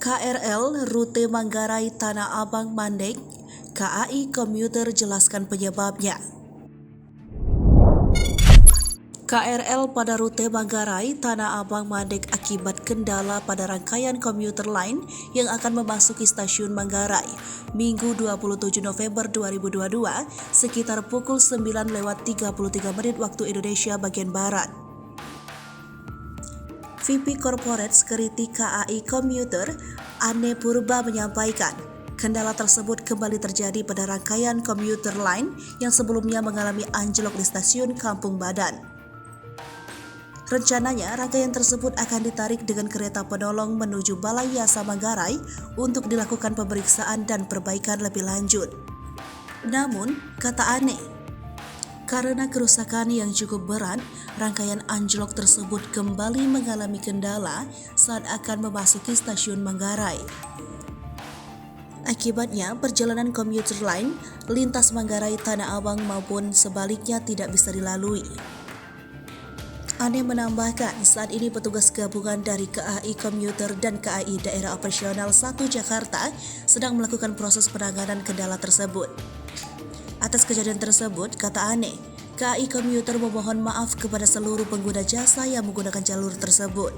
KRL rute Manggarai Tanah Abang mandek, KAI Komuter jelaskan penyebabnya. KRL pada rute Manggarai Tanah Abang mandek akibat kendala pada rangkaian komuter lain yang akan memasuki stasiun Manggarai Minggu 27 November 2022 sekitar pukul 9:33 waktu Indonesia bagian Barat. VP Corporate Security KAI Komuter, Anne Purba menyampaikan, kendala tersebut kembali terjadi pada rangkaian komuter lain yang sebelumnya mengalami anjlok di stasiun Kampung Badan. Rencananya, rangkaian tersebut akan ditarik dengan kereta penolong menuju Balai Yasa Manggarai untuk dilakukan pemeriksaan dan perbaikan lebih lanjut. Namun, kata Anne, karena kerusakan yang cukup berat, rangkaian anjlok tersebut kembali mengalami kendala saat akan memasuki stasiun Manggarai. Akibatnya, perjalanan komuter lain lintas Manggarai Tanah Abang maupun sebaliknya tidak bisa dilalui. Anne menambahkan, saat ini petugas gabungan dari KAI Komuter dan KAI Daerah Operasional 1 Jakarta sedang melakukan proses penanganan kendala tersebut. Atas kejadian tersebut, kata Anne, KAI Komuter memohon maaf kepada seluruh pengguna jasa yang menggunakan jalur tersebut.